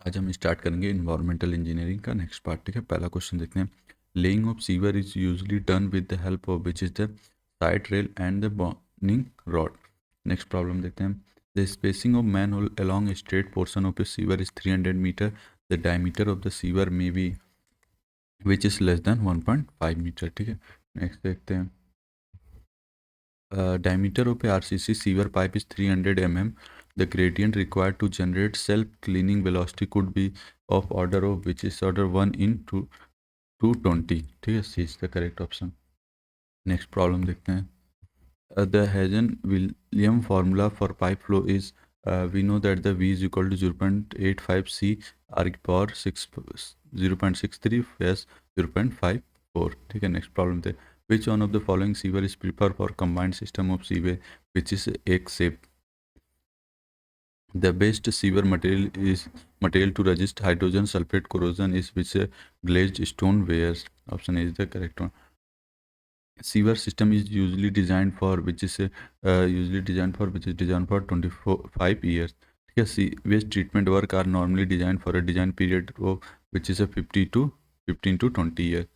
आज हम स्टार्ट करेंगे इन्वायरमेंटल इंजीनियरिंग का नेक्स्ट पार्ट। ठीक है, पहला क्वेश्चन देखते हैं। Laying of sewer is usually done with the help of which is the side rail and the burning rod. Next problem देखते हैं। The spacing of manhole along a straight portion of a sewer is 300 meter. The diameter of the sewer may be which is less than 1.5 meter। ठीक है, next देखते हैं। Diameter of a RCC sewer pipe is 300 mm. The gradient required to generate self-cleaning velocity could be of order of which is order 1 in 220। ठीक है, C is the correct option. Next problem देखते हैं। The Hazen-Williams formula for pipe flow is we know that the V is equal to 0.85 C R की power 6 0.63 S 0.54। ठीक है, next problem थे। Which one of the following sewer is preferred for combined system of sewer which is egg shape? The best sewer material to resist hydrogen sulfate corrosion is which glazed stone wares. Option A is the correct one. Sewer system is usually designed for which is designed for 25 years। ठीक है, sewage treatment work are normally designed for a design period of which is a 15 to 20 years।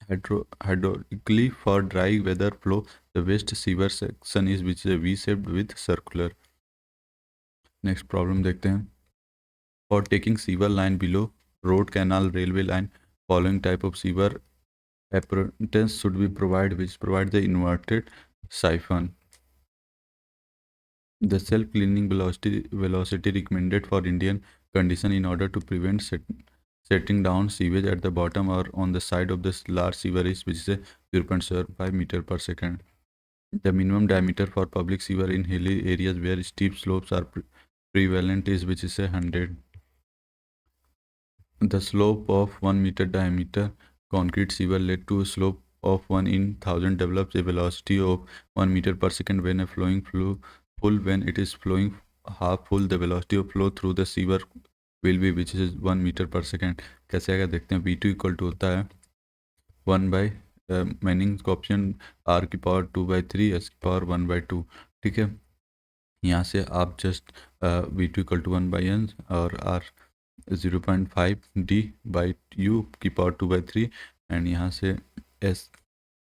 Hydraulically for dry weather flow, the waste sewer section is which is a V-shaped with circular। Next problem देखते हैं। For taking sewer line below road, canal, railway line, following type of sewer apparatus should be provided which provide the inverted siphon। The self-cleaning velocity recommended for Indian condition in order to prevent setting down sewage at the bottom or on the side of this large sewer is which is a 0.75 meter per second। The minimum diameter for public sewer in hilly areas where steep slopes are prevalent is which is a 100। The slope of 1 meter diameter concrete sewer led to a slope of 1 in 1000 develops a velocity of 1 meter per second when a flowing full when it is flowing half full the velocity of flow through the sewer will be which is 1 meter per second। कैसे आएगा देखते हैं। V2 equal to होता है 1 by Manning का option R की power 2/3 S की power 1/2। ठीक है, यहाँ से आप just V2 equal to 1/n और R 0.5 डी बाई यू की पावर 2/3 एंड यहाँ से एस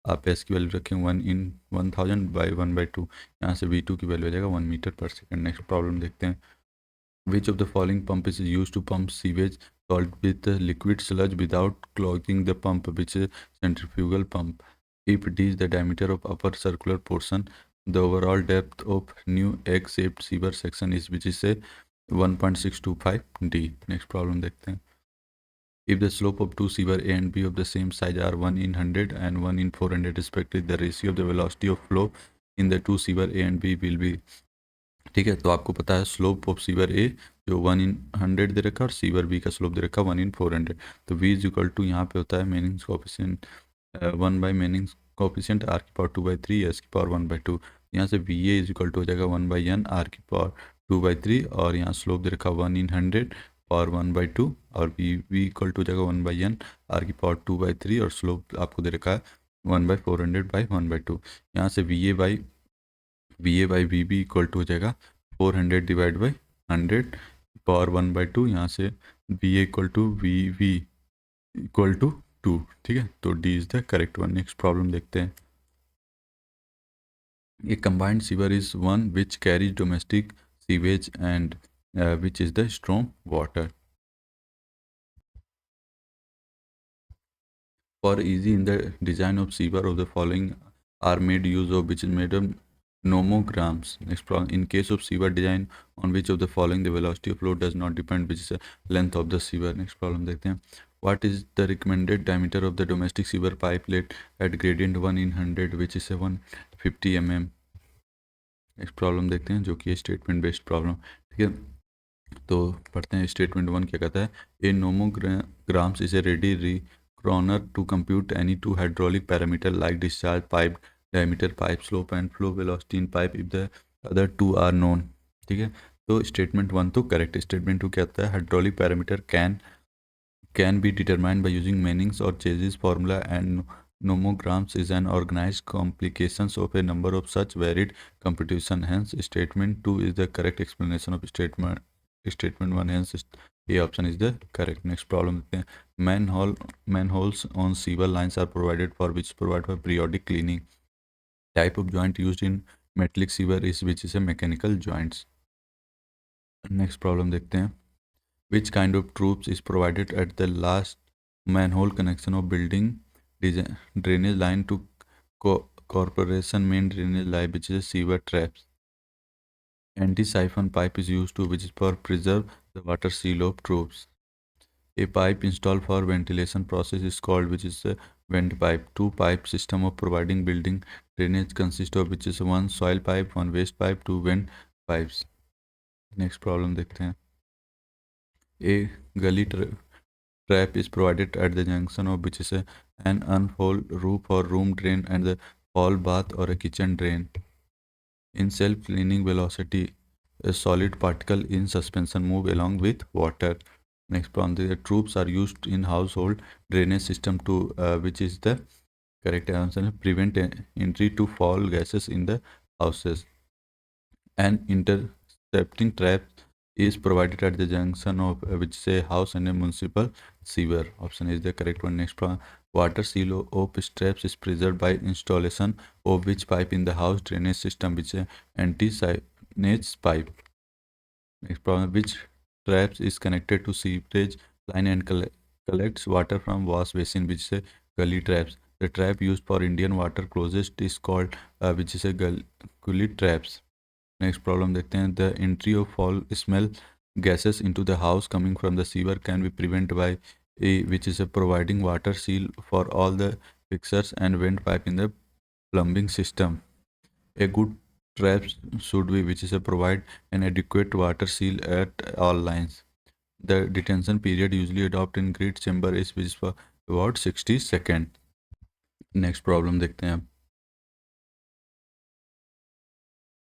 आप एस की वैल्यू रखें 1 इन 1000 बाई 1/2। यहाँ से V2 की वैल्यू आ जाएगा 1 मीटर पर सेकेंड। नेक्स्ट प्रॉब्लम देखते हैं। Which of the following pump is use to pump sewage salt with liquid sludge without clogging the pump which is centrifugal pump. If D is the diameter of upper circular portion the overall depth of new egg shaped sewer section is which is a 1.625 d। next problem देखते हैं। if the slope of two sewer A and B of the same size are 1 in 100 and 1 in 400 respectively, the ratio of the velocity of flow in the two sewer A and B will be। ठीक है, तो आपको पता है slope of sewer ए जो 1 in 100 दे रखा है और सीवर बी का स्लोप दे रखा है 1 in 400। तो V इज इक्वल टू यहाँ पे होता है Manning's coefficient 1 by Manning's coefficient R की पावर 2/3 S की पावर 1/2। यहाँ से V A is equal to हो जाएगा 1/n R की पावर 2/3 और यहाँ स्लोप दे रखा 1 in 100 पावर 1/2 और वी इक्वल टू हो जाएगा 1/n R की पावर 2/3 और स्लोप आपको दे रखा है 1/400/1/2। यहाँ से वी बी इक्वल टू हो जाएगा 400 डिवाइड बाई 100 पावर 1/2। यहाँ से V A equal to V equal to 2। ठीक है, तो D is the correct one. Next problem देखते हैं। A combined sewer is one which carries domestic sewage and which is the storm water। For easy in the design of sewer of the following are made use of which is made of nomograms। Next problem, in case of sewer design on which of the following the velocity of flow does not depend which is the length of the sewer। Next problem देखते हैं। What is the recommended diameter of the domestic sewer pipe laid at gradient 1 in 100 which is a 150 mm। Next problem देखते हैं जो कि है statement based problem. ठीक है, तो पढ़ते हैं। स्टेटमेंट 1 क्या कहता है। A nomograms is a ready reckoner to compute any two hydraulic parameter like discharge pipe diameter pipe slope and flow velocity in pipe if the other two are known. ठीक है, तो स्टेटमेंट 1 तो correct. Statement 2 क्या कहता है। Hydraulic parameter can be determined by using Manning's और Chezy's formula and nomograms is an organized complications of a number of such varied computation। Hence statement 2 is the correct explanation of statement statement one, hence A option is the correct. Next problem देखते हैं. Manholes on sewer lines are provided for which provide for periodic cleaning. Type of joint used in metallic sewer is which is a mechanical joints. Next problem देखते हैं. Which kind of troops is provided at the last manhole connection of building drainage line to corporation main drainage line, which is a sewer traps. Anti-siphon pipe is used to which is for preserve the water seal of troops. A pipe installed for ventilation process is called which is a vent pipe. Two pipe system of providing building drainage consist of which is one soil pipe, one waste pipe, two vent pipes. Next problem देखते हैं. A gully trap is provided at the junction of which is an unfold roof or room drain and the hall bath or a kitchen drain. In self-cleaning velocity, a solid particle in suspension move along with water. Next problem, the troops are used in household drainage system to which is the correct answer, prevent entry to foul gases in the houses. An intercepting trap is provided at the junction of which say house and a municipal sewer. Option is the correct one. Next problem, water seal of straps is preserved by installation of which pipe in the house drainage system, which is anti-signage pipe. Next problem, which traps is connected to sewerage line and collects water from wash basin, which is a gully traps. The trap used for Indian water closest is called which is a gully traps. Next problem देखते हैं. The entry of foul smell gases into the house coming from the sewer can be prevented by which is a providing water seal for all the fixtures and vent pipe in the plumbing system. A good trap should be which is a provide an adequate water seal at all lines. The detention period usually adopted in grid chamber is which is for about 60 seconds. Next problem देखते हैं.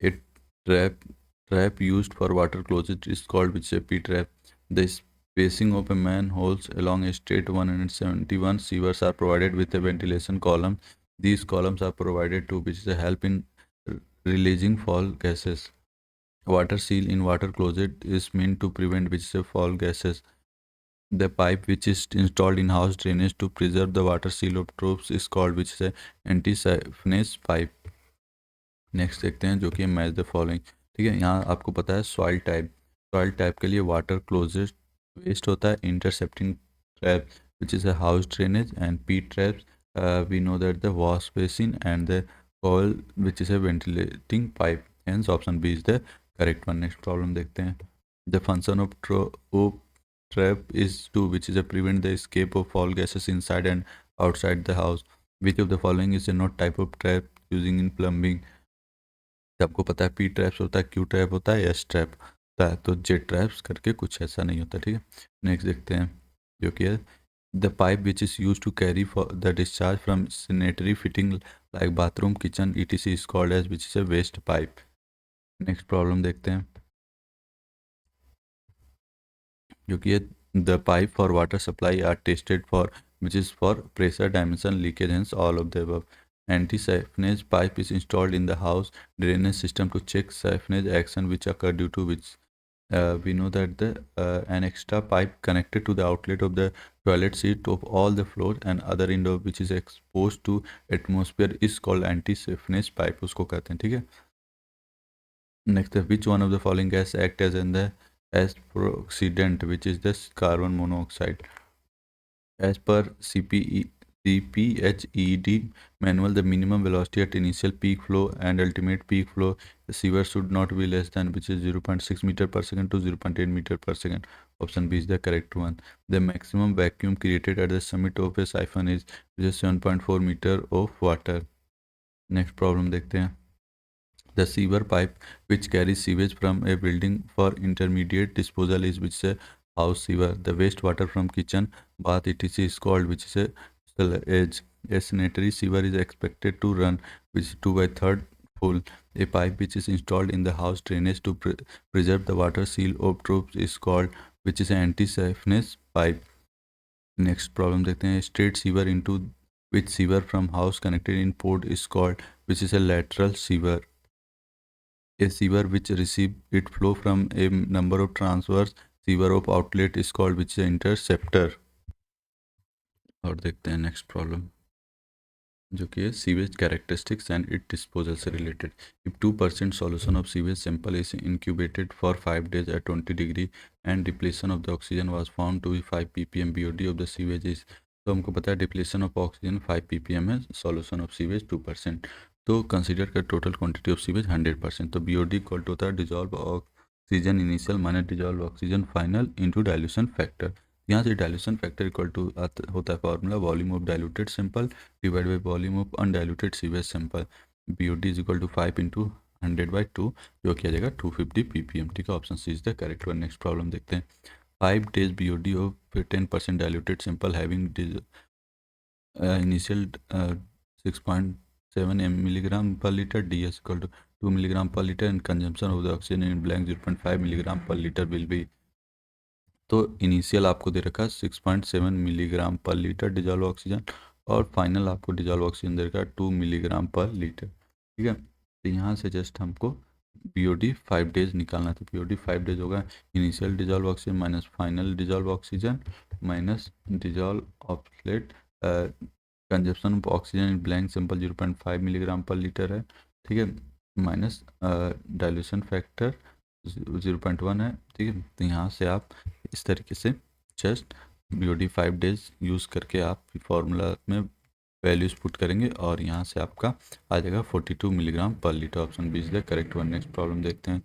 A trap used for water closet is called which is a P-trap. The spacing of a manholes along a straight 171 sewers are provided with a ventilation column. These columns are provided to which is a help in releasing foul gases. Water seal in water closet is meant to prevent which is a foul gases. The pipe which is installed in house drainage to preserve the water seal of troops is called which is a anti-siphonage pipe. Next देखते हैं जो कि match the following. ठीक है, यहाँ आपको पता है सॉइल टाइप के लिए वाटर क्लोजेस्ट वेस्ट होता है. Intercepting trap which is a house drainage and P traps we know that the wash basin and the cowl which is a ventilating pipe. Hence option B is the correct one. Next problem देखते हैं. The function of trap is to which is a prevent the escape of foul gases inside and outside the house. Which of the following is a not type of trap using in plumbing? आपको पता है P traps होता है, Q trap होता है, S trap होता है, तो जेड ट्रैप्स करके कुछ ऐसा नहीं होता. ठीक है, नेक्स्ट देखते हैं जो कि है the pipe which is use to carry for the discharge from sanitary fitting like bathroom kitchen ETC is called as which is a waste pipe. Next problem देखते हैं जो कि है the pipe for water supply are tested for which is for pressure dimension leakage hence all of the above. Anti-siphonage pipe is installed in the house drainage system to check siphonage action which occur due to which we know that the an extra pipe connected to the outlet of the toilet seat of all the floor and other window which is exposed to atmosphere is called anti-siphonage pipe. उसको कहते हैं. ठीक है, next which one of the following gas act as in the as proxidant which is the carbon monoxide. As per CPHED manual, the minimum velocity at initial peak flow and ultimate peak flow the sewer should not be less than which is 0.6 meter per second to 0.8 meter per second. Option B is the correct one. The maximum vacuum created at the summit of a siphon is 7.4 meter of water. Next problem देखते हैं. The sewer pipe which carries sewage from a building for intermediate disposal is which is a house sewer. The wastewater from kitchen, bath, etc. is called which is a sludge. A sanitary sewer is expected to run which is 2/3 full. A pipe which is installed in the house drainage to preserve the water seal of troops is called which is an anti-siphonage pipe. Next problem देखते हैं. Straight sewer into which sewer from house connected in port is called which is a lateral sewer. A sewer which receive it flow from a number of transverse sewer of outlet is called which is interceptor. और देखते हैं next problem जो कि है sewage characteristics and it disposal से related. If 2% solution of sewage sample is incubated for 5 days at 20 degree and depletion of the oxygen was found to be 5 ppm BOD of the sewage is. तो हमको पता है depletion of oxygen 5 ppm है, solution of sewage 2%. तो consider कर total quantity of sewage 100%. तो BOD equal to होता है dissolve oxygen initial minus dissolve oxygen final into dilution factor. यहाँ से डाइल्यूशन फैक्टर इक्वल टू होता है formula volume of diluted sample divide by volume of undiluted sewage sample. BOD is equal to 5 इंटू 100/2 जो किया जाएगा 250 ppm. ठीक है, option C is the correct one. Next problem देखते हैं. 5 days BOD of 10% diluted sample having initial 6.7 milligram per liter DS equal to 2 milligram per liter and consumption of the oxygen in blank 0.5 milligram per liter will be. तो initial आपको दे रखा है 6.7 milligram per litre dissolve oxygen और final आपको dissolve oxygen दे रखा है 2 milligram per litre. ठीक है, तो यहाँ से जस्ट हमको BOD 5 days निकालना था. BOD 5 days होगा initial dissolve oxygen minus final dissolve oxygen minus dissolve oxalate consumption of oxygen in blank simple 0.5 milligram per litre है. ठीक है, माइनस डाइल्यूशन फैक्टर 0.1 है. ठीक है, तो यहाँ से आप इस तरीके से जस्ट BOD 5 days यूज़ करके आप फॉर्मूला में वैल्यूज पुट करेंगे और यहाँ से आपका आ जाएगा 42 milligram per litre. Option B is the correct one. Next problem देखते हैं.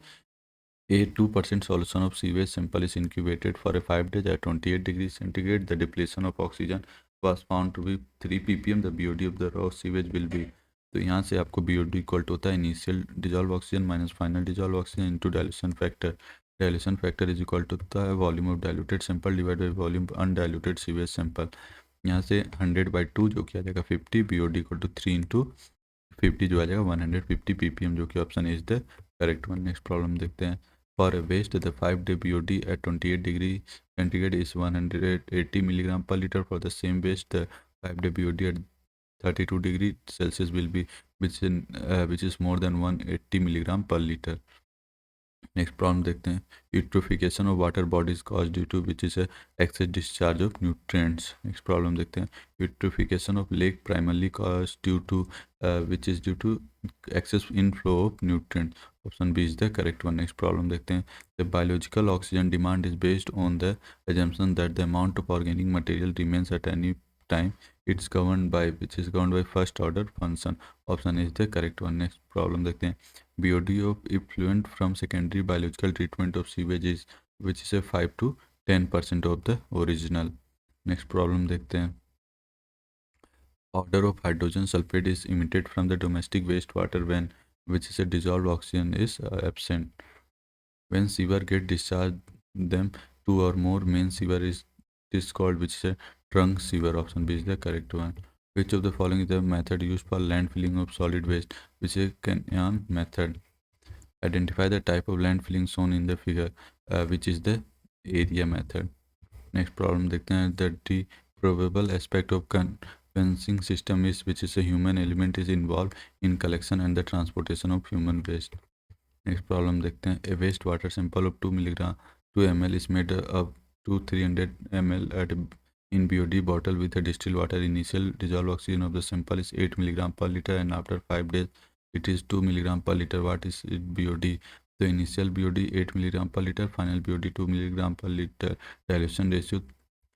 A 2% solution of sewage sample is incubated for a 5 days at 28 degrees centigrade. The depletion of oxygen was found to be 3 ppm. The BOD of the raw sewage will be. तो यहाँ से आपको BOD equal to होता है initial dissolve oxygen minus final dissolve oxygen into dilution factor. Dilution factor is equal to होता है volume of diluted sample divide by volume undiluted sewage sample. यहाँ से 100/2 जो कि आ जाएगा 50. BOD इक्वल टू 3 इंटू 50 जो आ जाएगा 150 ppm जो कि option is the correct one. Next problem देखते हैं. For a waste, the 5-day BOD at 28 degree centigrade is 180 milligram per liter. For the same waste, the 5-day BOD at 32 degree Celsius will be which is more than 180 milligram per liter. Next problem देखते हैं. Eutrophication of water bodies cause due to which is excess discharge of nutrients. Next problem देखते हैं. Eutrophication of lake primarily cause due to which is due to excess inflow of nutrients. Option B is the correct one. Next problem देखते हैं. The biological oxygen demand is based on the assumption that the amount of organic material remains at any time. It's governed by first order function. Option is the correct one. Next problem देखते हैं. BOD of effluent from secondary biological treatment of sewage is which is a 5 to 10% of the original. Next problem देखते हैं. Odor of hydrogen sulfate is emitted from the domestic wastewater when which is a dissolved oxygen is absent. When sewer get discharged them two or more main sewer is called which is a trunk sewer. Option B is the correct one. Which of the following is the method used for landfilling of solid waste which is a Kenyan method. Identify the type of landfilling shown in the figure which is the area method. Next problem देखते हैं. The probable aspect of conveying system is which is a human element is involved in collection and the transportation of human waste. Next problem देखते हैं. A waste water sample of 2 ml is made up to 300 ml at in BOD bottle with a distilled water. Initial dissolved oxygen of the sample is 8 milligram per liter and after 5 days it is 2 milligram per liter. What is it BOD? तो इनिशियल BOD 8 milligram per litre, final BOD 2 milligram per litre. Dilution ratio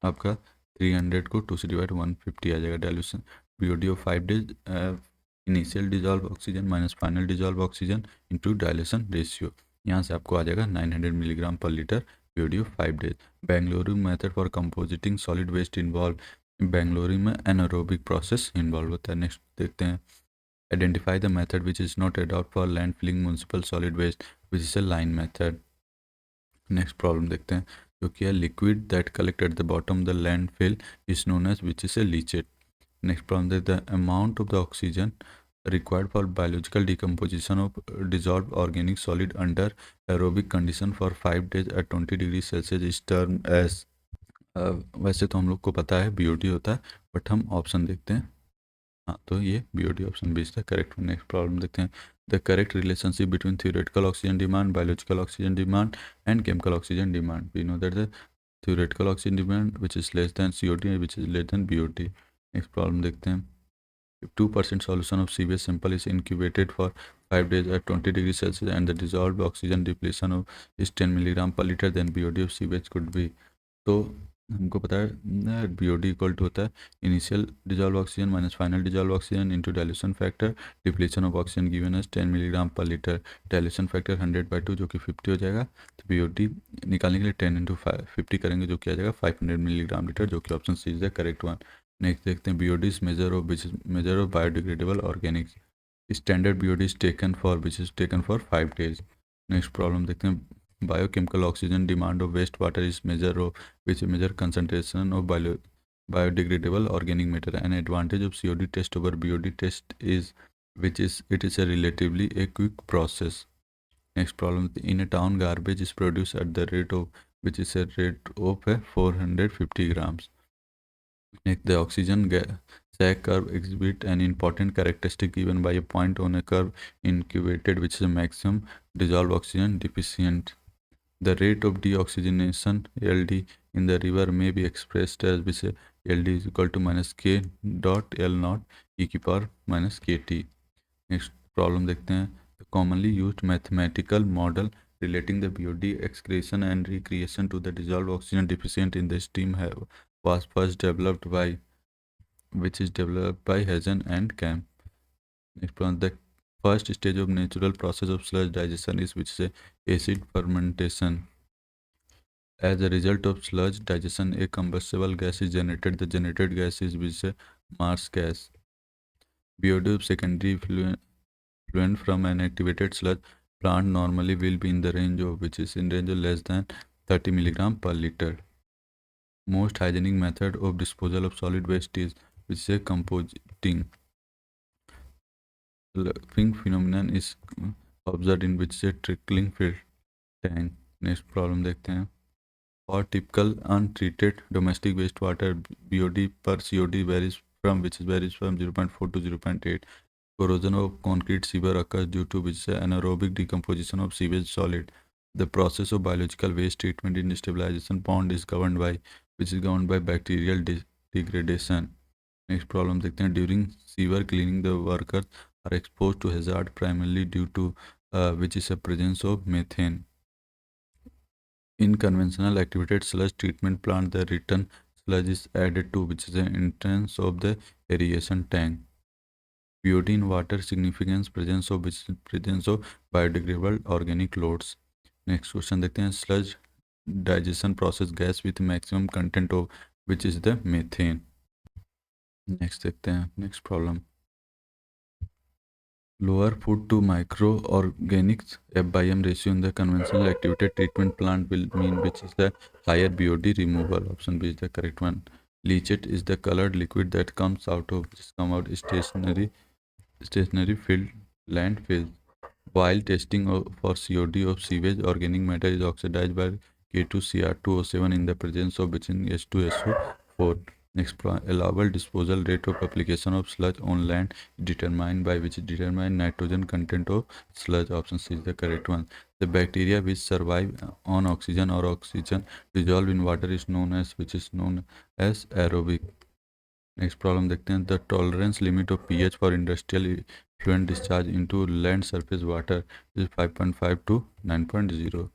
आपका 300 को 2 से divide 150 आ जाएगा. Dilution BOD of 5 days initial dissolve oxygen minus final dissolve oxygen into dilution ratio. यहाँ से आपको आ जाएगा 900 milligram per litre BOD of 5 days. Bengaluru method for composting solid waste involve. Bengaluru में एनारोबिक प्रोसेस इन्वॉल्व होता है. नेक्स्ट देखते हैं. Identify the method which is not adopted for landfilling municipal solid waste which is a line method. Next problem देखते हैं जो कि है liquid that collect at the bottom the landfill is known as which is a leachate. Next problem देखते हैं. The amount of the oxygen required for biological decomposition of dissolved organic solid under aerobic condition for 5 days at 20 degrees Celsius is termed as. वैसे तो हम लोग को पता है BOD होता है बट हम ऑप्शन देखते हैं. हाँ, तो ये BOD option B is the correct one. Next problem देखते हैं. the correct relationship between theoretical oxygen demand, biological oxygen demand, and chemical oxygen demand. We know that the theoretical oxygen demand which is less than COD which is less than BOT. Next problem देखते हैं. If 2% solution of sewage sample is incubated for 5 days at 20 degrees Celsius and the dissolved oxygen depletion of is 10 milligram per liter, then BOD of sewage could be. तो हमको पता है BOD equal to होता है initial dissolve oxygen minus final dissolve oxygen into dilution factor depletion of oxygen given as 10 milligram per litre. Dilution factor 100/2 जो कि 50 हो जाएगा. तो BOD निकालने के लिए 10 इंटू 50 करेंगे जो कि आ जाएगा 500 मिलीग्राम लीटर, जो कि option C is the correct one. Next देखते हैं BOD is major of which is major of biodegradable organics. Standard BOD is taken for which is taken for 5 days. Next problem देखते हैं. Biochemical oxygen demand of wastewater is measure of which measure concentration of biodegradable organic matter. An advantage of COD test over BOD test is which is it is a relatively a quick process. Next problem. In a town, garbage is produced at the rate of which is a rate of 450 grams. Next, the oxygen sac curve exhibit an important characteristic given by a point on a curve incubated which is a maximum dissolved oxygen deficient. The rate of deoxygenation LD in the river may be expressed as we say LD is equal to minus K dot L naught e की power minus KT. Next problem देखते हैं. The commonly used mathematical model relating the BOD excretion and recreation to the dissolved oxygen deficient in the stream was first developed by Hazen and Camp. Next problem. The first stage of natural process of sludge digestion is which is acid fermentation. As a result of sludge digestion, a combustible gas is generated. The generated gas is which is marsh gas. BOD of secondary effluent from an activated sludge plant normally will be in the range of which is in range of less than 30 milligram per liter. Most hygienic method of disposal of solid waste is which is composting. Lumping phenomenon is observed in which is a trickling fill tank. Next problem देखते हैं. For typical untreated domestic wastewater, BOD per COD varies from 0.4 to 0.8. Corrosion of concrete sewer occurs due to which anaerobic decomposition of sewage solid. The process of biological waste treatment in stabilization pond is governed by bacterial degradation. Next problem देखते हैं. During sewer cleaning, the workers are exposed to hazard primarily due to which is a presence of methane. In conventional activated sludge treatment plant, the return sludge is added to which is the entrance of the aeration tank. BOD in water significance presence of biodegradable organic loads. Next question देखते हैं. Sludge digestion process gas with maximum content of which is the methane. Next देखते हैं. Next problem. Lower food to microorganics F/M ratio in the conventional activated treatment plant will mean which is the higher BOD removal. Option B is the correct one. Leachate is the colored liquid that comes out stationary filled landfill. While testing for COD of sewage, organic matter is oxidized by K2Cr2O7 in the presence of between H2SO4. Next, allowable disposal rate of application of sludge on land determined by which determine nitrogen content of sludge. Option C is the correct one. The bacteria which survive on oxygen or oxygen dissolved in water is known as aerobic. Next problem देखते हैं. The tolerance limit of pH for industrial effluent discharge into land surface water is 5.5 to 9.0.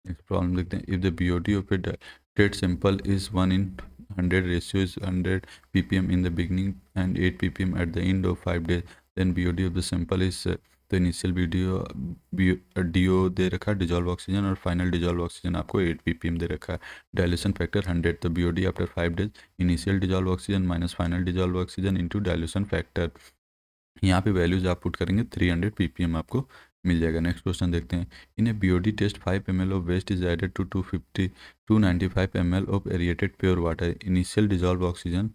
Next problem देखते हैं. If the BOD of a treated sample is 1 in 100 ratio is 100 ppm in the beginning and 8 ppm at the end of 5 days, then BOD of the sample is तो initial DO दे रखा है dissolve oxygen और final dissolve oxygen आपको 8 ppm दे रखा है. Dilution factor 100. तो BOD after 5 days initial dissolve oxygen minus final dissolve oxygen into dilution factor. यहाँ पे वैल्यूज आप पुट करेंगे 300 ppm आपको मिल जाएगा. नेक्स्ट क्वेश्चन देखते हैं. In a BOD test 5 ml of waste is added to 295 ml of aerated pure water. Initial dissolve oxygen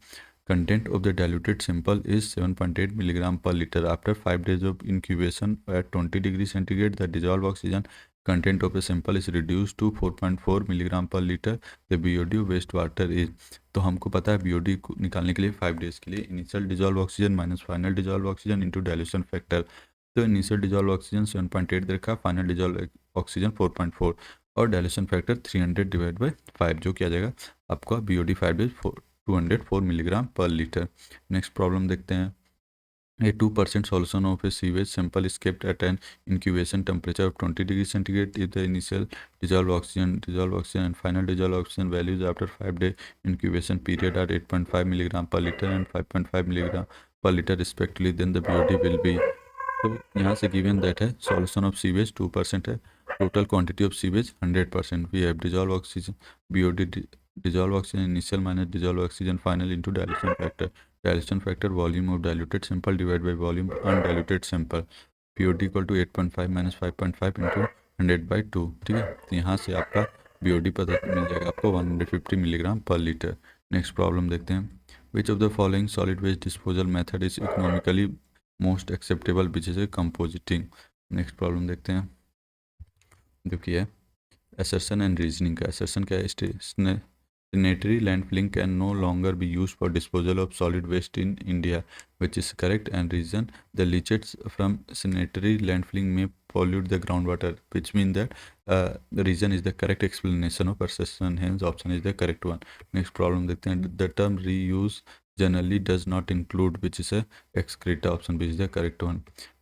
content of the diluted sample is 7.8 milligram per liter. After 5 days of incubation at 20 degrees centigrade, the dissolved oxygen content of the sample is reduced to 4.4 milligram per liter. The BOD of wastewater is, तो हमको पता है BOD को निकालने के लिए 5 days के लिए initial dissolve oxygen minus final dissolve oxygen into dilution factor. तो इनिशियल डिजॉल्व ऑक्सीजन 7.8 दे रखा है, फाइनल डिजॉल्व ऑक्सीजन 4.4 और डायल्यूशन फैक्टर 300 डिवाइड बाई 5 जो किया जाएगा आपका BOD 5 days 204 milligram per litre. Next problem देखते हैं। A 2% solution of a sewage sample is kept at an incubation temperature of 20 degrees centigrade if the initial dissolved oxygen and final dissolved oxygen values after 5-day incubation period are 8.5 milligram per liter and 5.5 milligram per liter respectively, then the BOD will be। तो यहाँ से given that है solution of sewage 2% है, total quantity of sewage 100%, we have dissolved oxygen BOD dissolved oxygen initial minus dissolved oxygen final into dilution factor। Dilution factor volume of diluted sample divided by volume undiluted sample, BOD equal to 8.5 minus 5.5 into 100/2। ठीक है, तो यहाँ से आपका BOD पता मिल जाएगा आपको 150 milligram per litre. Next problem देखते हैं। Which of the following solid waste disposal method is economically most acceptable which is a composting. Next problem देखते हैं जो कि है assertion and reasoning का। assertion क्या है, sanitary landfilling can no longer be used for disposal of solid waste in India, which is correct, and reason the leachate from sanitary landfilling may pollute the groundwater, which means that the reason is the correct explanation of assertion, hence option is the correct one। next problem देखते हैं। the term reuse generally does not include, which is a excreta, option B is the correct one।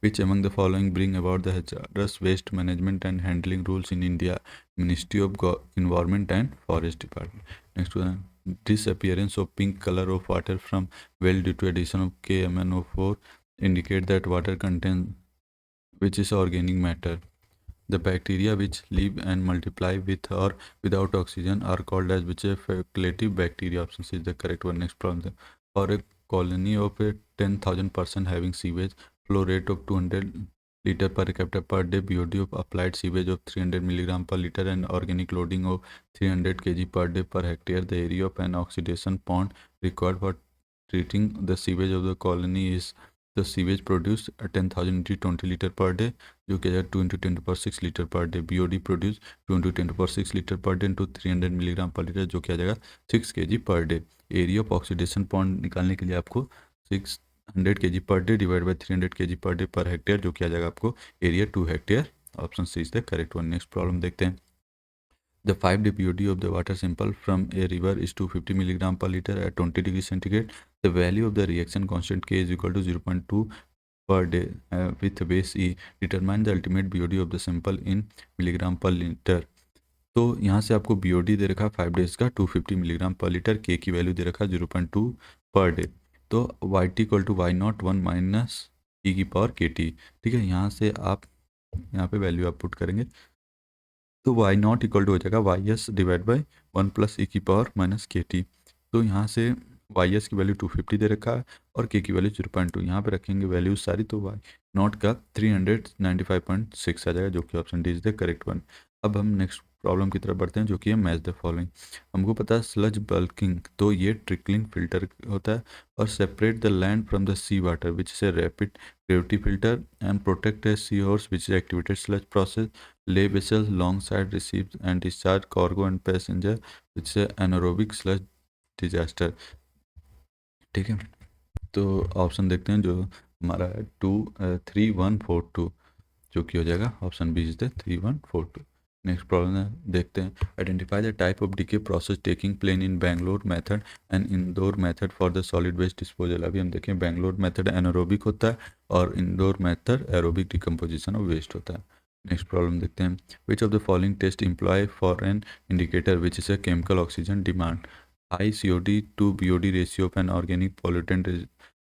which among the following bring about the hazardous waste management and handling rules in India, Ministry of Environment and Forest Department। next one, disappearance of pink color of water from well due to addition of KMnO4 indicate that water contains which is organic matter। the bacteria which live and multiply with or without oxygen are called as which a facultative bacteria, option C is the correct one। next problem, for a colony of a 10,000 person having sewage flow rate of 200 liter per capita per day, BOD of applied sewage of 300 milligram per liter and organic loading of 300 kg per day per hectare, the area of an oxidation pond required for treating the sewage of the colony is the sewage produced 10,000 into 20 liter per day जो कि 2 into 10⁶ litre per day, BOD produce 2 into 10⁶ litre per day into 300 milligram per litre जो कि आ जाएगा 6 kg per day. Area of oxidation point निकालने के लिए आपको 600 kg per day divide by 300 kg per day per hectare जो कि आ जाएगा आपको area 2 hectare, option C is the correct one. Next problem देखते हैं। The 5-day BOD of the water sample from a river is 250 milligram per liter at 20 degrees centigrade. The value of the reaction constant K is equal to 0.2 per day with base E. Determine the ultimate BOD of the sample in milligram per liter। तो यहाँ से आपको BOD दे रखा 5 days का 250 milligram per litre, K की value दे रखा 0.2 per day. तो YT equal to Y0 1 minus E की पावर KT। ठीक है, यहाँ से आप यहाँ पे वैल्यू आप पुट करेंगे तो Y0 इक्वल टू हो जाएगा YS divide by 1 plus E की पावर माइनस KT। तो यहाँ से YS की वैल्यू 250 दे रखा है और K की वैल्यू 0.2, यहाँ पे रखेंगे वैल्यू सारी तो Y0 का 395.6 आ जाएगा जो कि option D is the correct one. अब हम नेक्स्ट प्रॉब्लम की तरफ बढ़ते हैं जो कि है मैच द फॉलोइंग। हमको पता है स्लज बल्किंग, तो ये ट्रिकलिंग फिल्टर होता है और separate the land from the sea water which is a rapid gravity filter and protect a sea horse which is activated sludge process, lay vessels long side receives and discharge cargo and passenger which is anaerobic sludge disaster। ठीक है, तो option देखते हैं जो हमारा है 3-1-4-2 जो कि हो जाएगा option B is the 3-1-4-2। Next problem है देखते हैं। Identify the type of decay process taking place in Bangalore method and Indore method for the solid waste disposal. अभी हम देखें बेंगलोर मेथड एनारोबिक होता है और Indore method aerobic decomposition of waste होता है। नेक्स्ट प्रॉब्लम देखते हैं। Which of the following test employ for an indicator which is a chemical oxygen demand, high COD to BOD ratio of an organic pollutant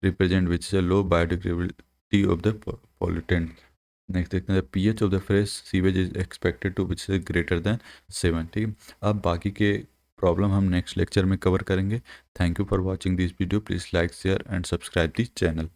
represent which is a low biodegradability of the pollutant. Next देखते हैं pH of the fresh sewage is expected to which is greater than 7। ठीक है, अब बाकी के problem हम next lecture में cover करेंगे। Thank you for watching this video, please like share and subscribe this channel.